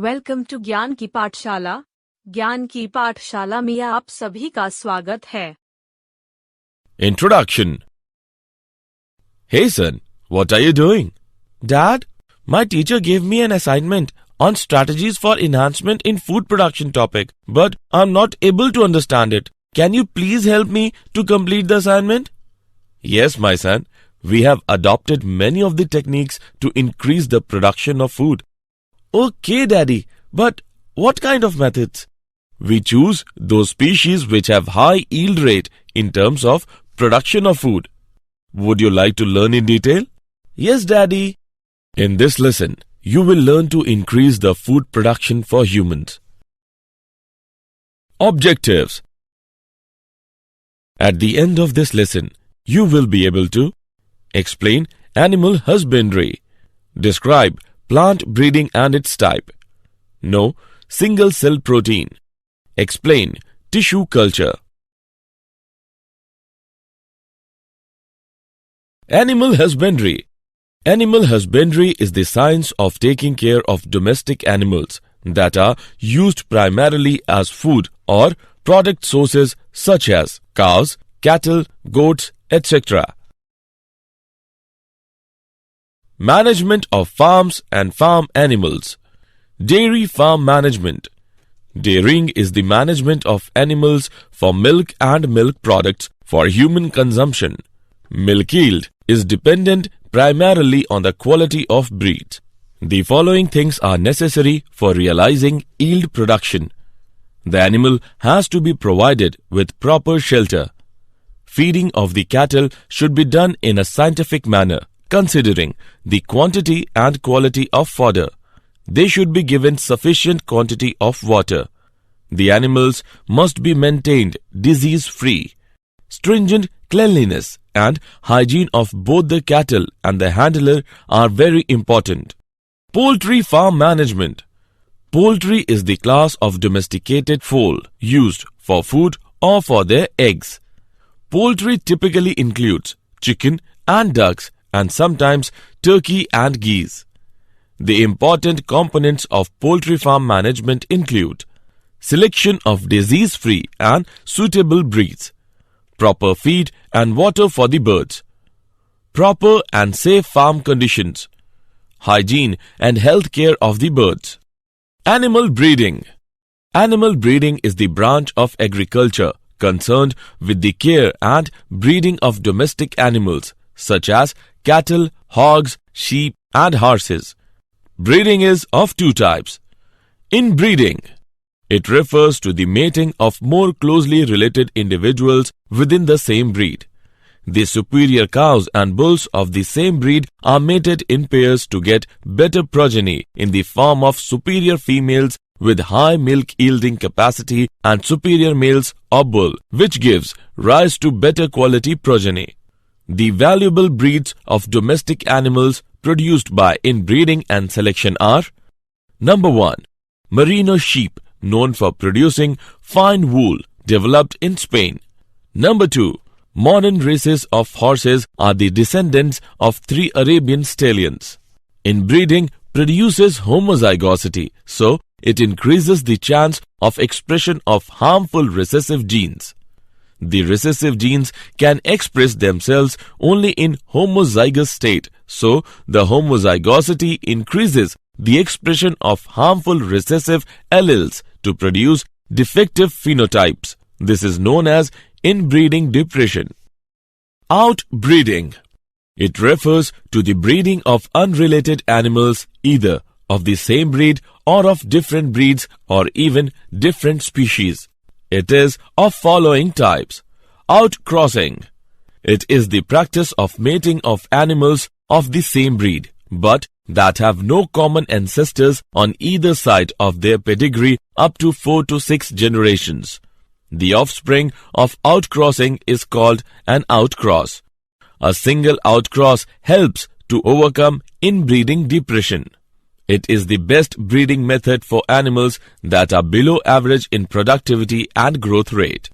Welcome to ज्ञान की पाठशाला। ज्ञान की पाठशाला में आप सभी का स्वागत है। Introduction. Hey son, what are you doing? Dad, my teacher gave me an assignment on strategies for enhancement in food production topic, but I'm not able to understand it. Can you please help me to complete the assignment? Yes, my son. We have adopted many of the techniques to increase the production of food. Okay, Daddy, but what kind of methods? We choose those species which have high yield rate in terms of production of food. Would you like to learn in detail? Yes, Daddy. In this lesson, you will learn to increase the food production for humans. Objectives. At the end of this lesson, you will be able to explain animal husbandry, describe plant breeding and its type, know single cell protein, explain tissue culture. Animal husbandry. Animal husbandry is the science of taking care of domestic animals that are used primarily as food or product sources such as cows, cattle, goats, etc. Management of farms and farm animals. Dairy farm management. Dairying is the management of animals for milk and milk products for human consumption. Milk yield is dependent primarily on the quality of breeds. The following things are necessary for realizing yield production. The animal has to be provided with proper shelter. Feeding of the cattle should be done in a scientific manner, considering the quantity and quality of fodder. They should be given sufficient quantity of water. The animals must be maintained disease-free. Stringent cleanliness and hygiene of both the cattle and the handler are very important. Poultry farm management. Poultry is the class of domesticated fowl used for food or for their eggs. Poultry typically includes chicken and ducks and sometimes turkey and geese. The important components of poultry farm management include selection of disease-free and suitable breeds, proper feed and water for the birds, proper and safe farm conditions, hygiene and health care of the birds. Animal breeding. Animal breeding is the branch of agriculture concerned with the care and breeding of domestic animals such as cattle, hogs, sheep and horses. Breeding is of two types. Inbreeding. It refers to the mating of more closely related individuals within the same breed. The superior cows and bulls of the same breed are mated in pairs to get better progeny in the form of superior females with high milk yielding capacity and superior males or bull, which gives rise to better quality progeny. The valuable breeds of domestic animals produced by inbreeding and selection are: Number 1. Merino sheep, known for producing fine wool, developed in Spain. Number 2. Modern races of horses are the descendants of 3 Arabian stallions. Inbreeding produces homozygosity, so it increases the chance of expression of harmful recessive genes. The recessive genes can express themselves only in homozygous state, so the homozygosity increases the expression of harmful recessive alleles to produce defective phenotypes. This is known as inbreeding depression. Outbreeding. It refers to the breeding of unrelated animals, either of the same breed or of different breeds or even different species. It is of following types. Outcrossing. It is the practice of mating of animals of the same breed, but that have no common ancestors on either side of their pedigree up to 4 to 6 generations. The offspring of outcrossing is called an outcross. A single outcross helps to overcome inbreeding depression. It is the best breeding method for animals that are below average in productivity and growth rate.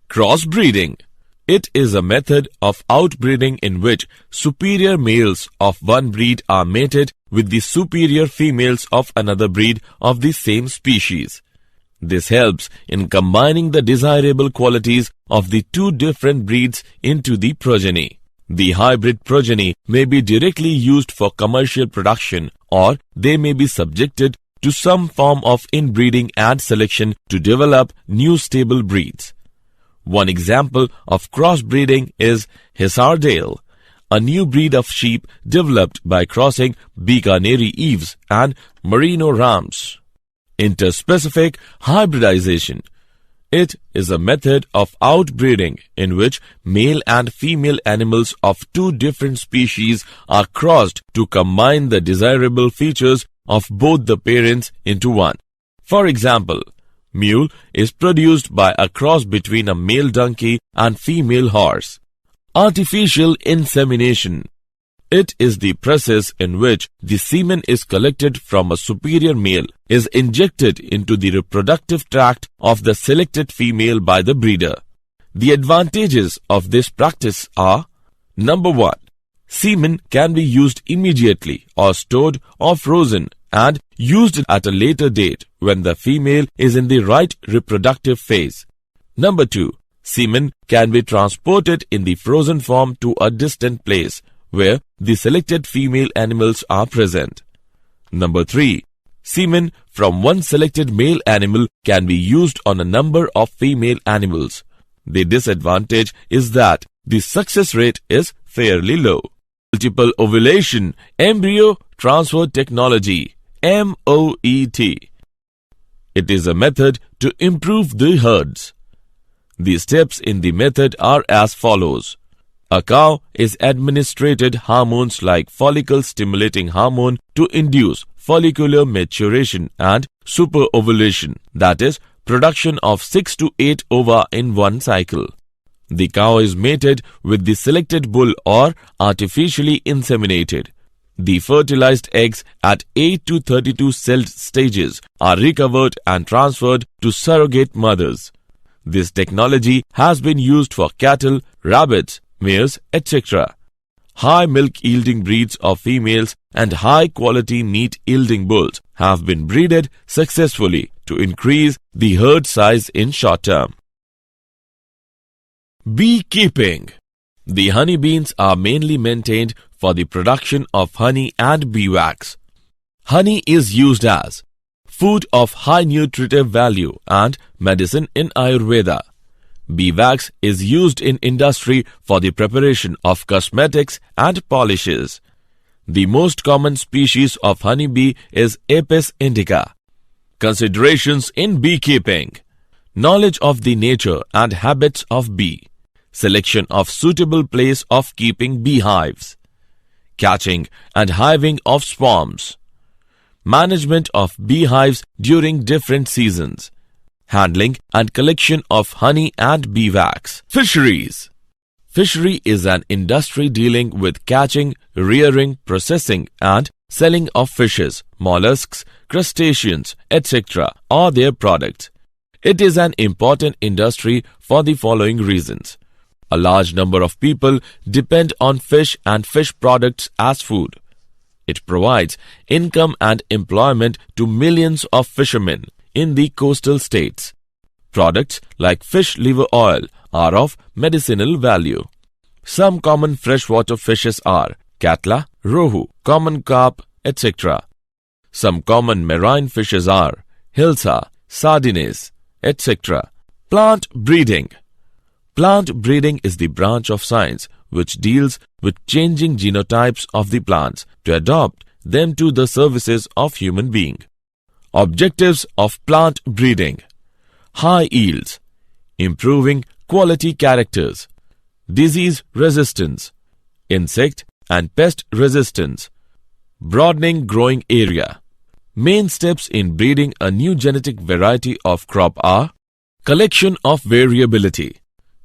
Crossbreeding. It is a method of outbreeding in which superior males of one breed are mated with the superior females of another breed of the same species. This helps in combining the desirable qualities of the two different breeds into the progeny. The hybrid progeny may be directly used for commercial production, or they may be subjected to some form of inbreeding and selection to develop new stable breeds. One example of crossbreeding is Hisardale, a new breed of sheep developed by crossing Bikaneri Eves and Merino Rams. Interspecific hybridization. It is a method of outbreeding in which male and female animals of two different species are crossed to combine the desirable features of both the parents into one. For example, mule is produced by a cross between a male donkey and female horse. Artificial insemination. It is the process in which the semen is collected from a superior male, is injected into the reproductive tract of the selected female by the breeder. The advantages of this practice are: number 1, semen can be used immediately or stored or frozen and used at a later date when the female is in the right reproductive phase. Number 2, semen can be transported in the frozen form to a distant place where the selected female animals are present. Number 3, semen from one selected male animal can be used on a number of female animals. The disadvantage is that the success rate is fairly low. Multiple ovulation embryo transfer technology, MOET. It is a method to improve the herds. The steps in the method are as follows. A cow is administered hormones like follicle-stimulating hormone to induce follicular maturation and superovulation, that is, production of 6 to 8 ova in one cycle. The cow is mated with the selected bull or artificially inseminated. The fertilized eggs at 8 to 32 celled stages are recovered and transferred to surrogate mothers. This technology has been used for cattle, rabbits, mares, etc. High milk-yielding breeds of females and high-quality meat-yielding bulls have been breeded successfully to increase the herd size in short term. Beekeeping. The honey beans are mainly maintained for the production of honey and bee wax. Honey is used as food of high nutritive value and medicine in Ayurveda. Bee wax is used in industry for the preparation of cosmetics and polishes. The most common species of honey bee is Apis indica. Considerations in beekeeping. Knowledge of the nature and habits of bee. Selection of suitable place of keeping beehives. Catching and hiving of swarms. Management of beehives during different seasons. Handling and collection of honey and bee wax. Fisheries. Fishery is an industry dealing with catching, rearing, processing and selling of fishes, mollusks, crustaceans, etc. or their products. It is an important industry for the following reasons. A large number of people depend on fish and fish products as food. It provides income and employment to millions of fishermen in the coastal states. Products like fish liver oil are of medicinal value. Some common freshwater fishes are catla, rohu, common carp, etc. Some common marine fishes are hilsa, sardines, etc. Plant breeding. Plant breeding is the branch of science which deals with changing genotypes of the plants to adapt them to the services of human being. Objectives of plant breeding. High yields, improving quality characters, disease resistance, insect and pest resistance, broadening growing area. Main steps in breeding a new genetic variety of crop are collection of variability.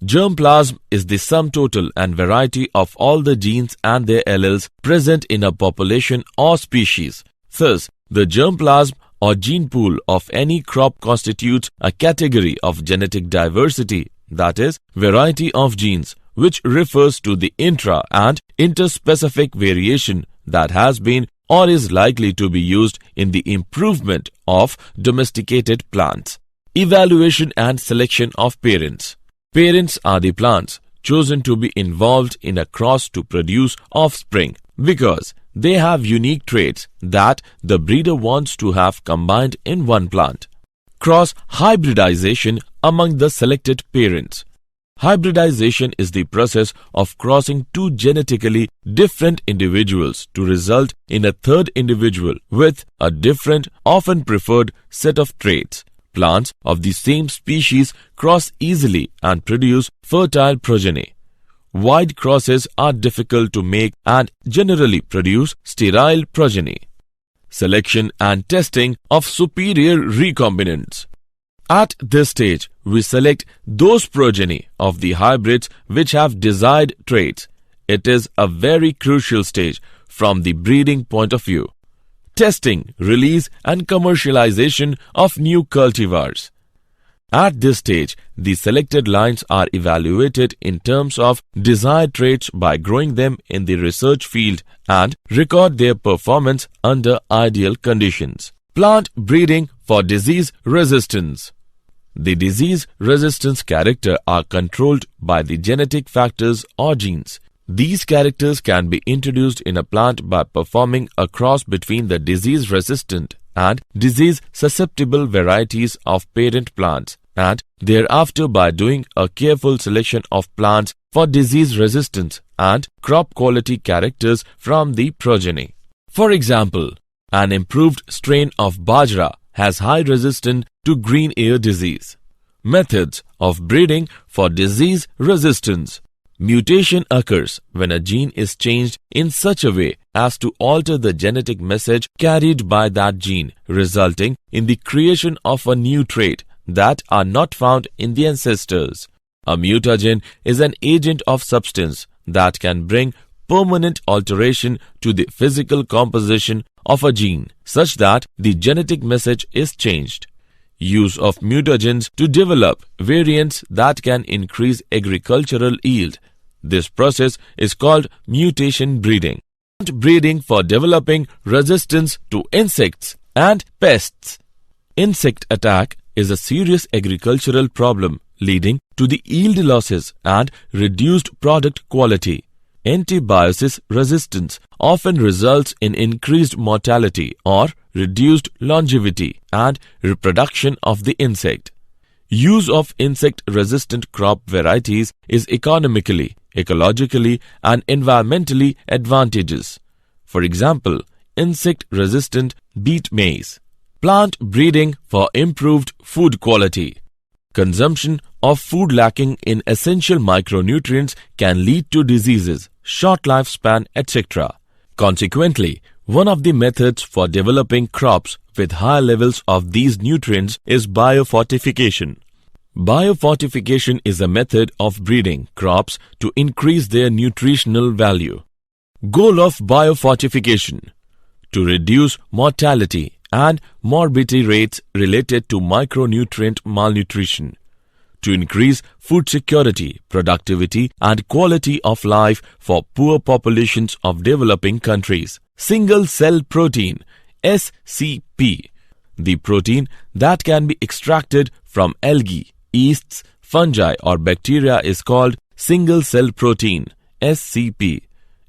Germplasm is the sum total and variety of all the genes and their alleles present in a population or species. Thus, the germplasm or gene pool of any crop constitutes a category of genetic diversity that is, variety of genes, which refers to the intra- and interspecific variation that has been or is likely to be used in the improvement of domesticated plants. Evaluation and selection of parents. Parents are the plants chosen to be involved in a cross to produce offspring because they have unique traits that the breeder wants to have combined in one plant. Cross hybridization among the selected parents. Hybridization is the process of crossing two genetically different individuals to result in a third individual with a different, often preferred set of traits. Plants of the same species cross easily and produce fertile progeny. Wide crosses are difficult to make and generally produce sterile progeny. Selection and testing of superior recombinants. At this stage, we select those progeny of the hybrids which have desired traits. It is a very crucial stage from the breeding point of view. Testing, release and commercialization of new cultivars. At this stage, the selected lines are evaluated in terms of desired traits by growing them in the research field and record their performance under ideal conditions. Plant breeding for disease resistance. The disease resistance character are controlled by the genetic factors or genes. These characters can be introduced in a plant by performing a cross between the disease-resistant and disease-susceptible varieties of parent plants, and thereafter by doing a careful selection of plants for disease resistance and crop quality characters from the progeny. For example, an improved strain of bajra has high resistance to green ear disease. Methods of breeding for disease resistance. Mutation occurs when a gene is changed in such a way as to alter the genetic message carried by that gene, resulting in the creation of a new trait that are not found in the ancestors. A mutagen is an agent of substance that can bring permanent alteration to the physical composition of a gene, such that the genetic message is changed. Use of mutagens to develop variants that can increase agricultural yield. This process is called mutation breeding. Breeding for developing resistance to insects and pests. Insect attack is a serious agricultural problem leading to the yield losses and reduced product quality. Antibiosis resistance often results in increased mortality or reduced longevity and reproduction of the insect. Use of insect-resistant crop varieties is economically, ecologically and environmentally advantageous. For example, insect-resistant beet maize. Plant breeding for improved food quality. Consumption of food lacking in essential micronutrients can lead to diseases, short lifespan, etc. Consequently, one of the methods for developing crops with high levels of these nutrients is biofortification. Biofortification is a method of breeding crops to increase their nutritional value. Goal of biofortification: to reduce mortality and morbidity rates related to micronutrient malnutrition, to increase food security, productivity and quality of life for poor populations of developing countries. Single cell protein (SCP), the protein that can be extracted from algae, yeasts, fungi or bacteria is called single cell protein (SCP).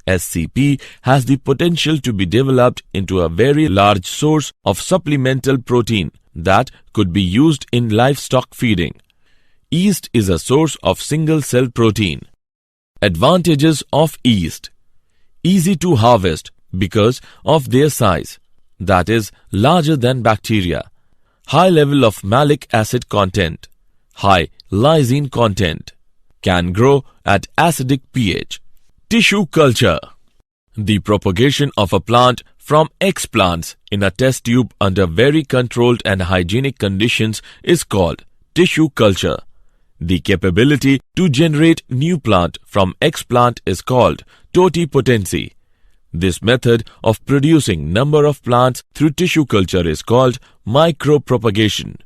SCP has the potential to be developed into a very large source of supplemental protein that could be used in livestock feeding. Yeast is a source of single cell protein. Advantages of yeast: easy to harvest because of their size, that is larger than bacteria, high level of malic acid content, high lysine content, can grow at acidic pH. Tissue culture: the propagation of a plant from explants in a test tube under very controlled and hygienic conditions is called tissue culture. The capability to generate new plant from explant is called totipotency. This method of producing number of plants through tissue culture is called micropropagation.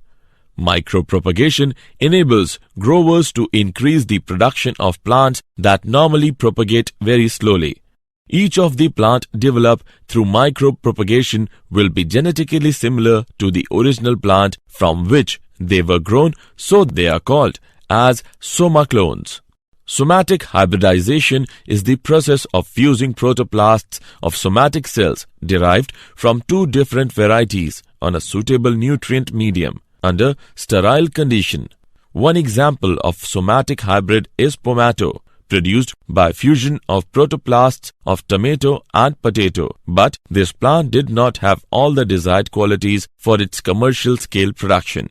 Micropropagation enables growers to increase the production of plants that normally propagate very slowly. Each of the plant developed through micropropagation will be genetically similar to the original plant from which they were grown, so they are called as somaclones. Somatic hybridization is the process of fusing protoplasts of somatic cells derived from two different varieties on a suitable nutrient medium under sterile condition. One example of somatic hybrid is pomato, produced by fusion of protoplasts of tomato and potato, but this plant did not have all the desired qualities for its commercial scale production.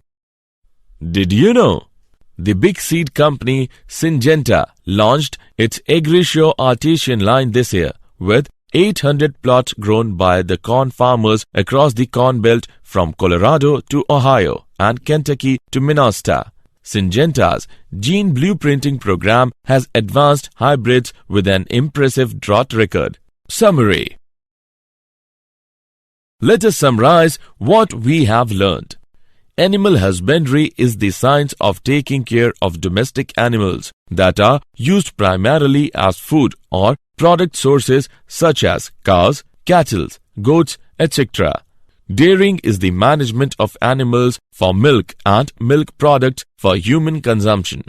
Did you know? The big seed company Syngenta launched its Egratio artisan line this year with 800 plots grown by the corn farmers across the Corn Belt from Colorado to Ohio and Kentucky to Minnesota. Syngenta's gene blueprinting program has advanced hybrids with an impressive drought record. Summary. Let us summarize what we have learned. Animal husbandry is the science of taking care of domestic animals that are used primarily as food or product sources such as cows, cattle, goats, etc. Dairying is the management of animals for milk and milk products for human consumption.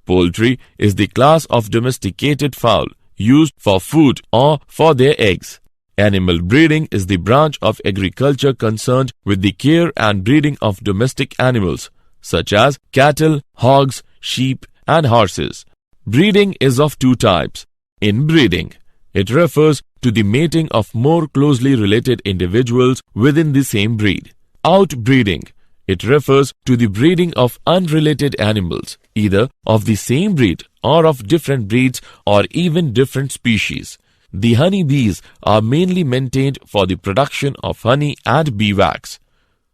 Poultry is the class of domesticated fowl used for food or for their eggs. Animal breeding is the branch of agriculture concerned with the care and breeding of domestic animals, such as cattle, hogs, sheep, and horses. Breeding is of two types. Inbreeding. It refers to the mating of more closely related individuals within the same breed. Outbreeding. It refers to the breeding of unrelated animals, either of the same breed or of different breeds or even different species. The honeybees are mainly maintained for the production of honey and bee wax.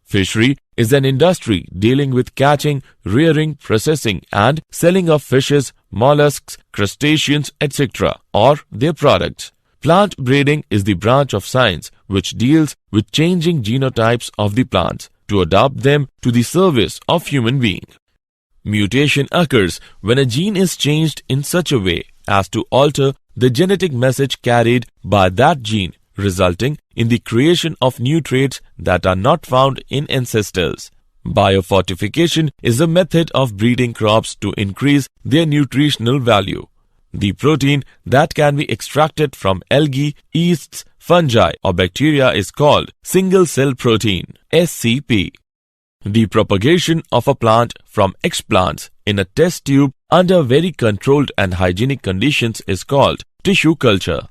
Fishery is an industry dealing with catching, rearing, processing and selling of fishes, mollusks, crustaceans, etc. or their products. Plant breeding is the branch of science which deals with changing genotypes of the plants to adapt them to the service of human being. Mutation occurs when a gene is changed in such a way as to alter the genetic message carried by that gene, resulting in the creation of new traits that are not found in ancestors. Biofortification is a method of breeding crops to increase their nutritional value. The protein that can be extracted from algae, yeasts, fungi or bacteria is called single-cell protein, SCP. The propagation of a plant from explants in a test tube under very controlled and hygienic conditions is called tissue culture.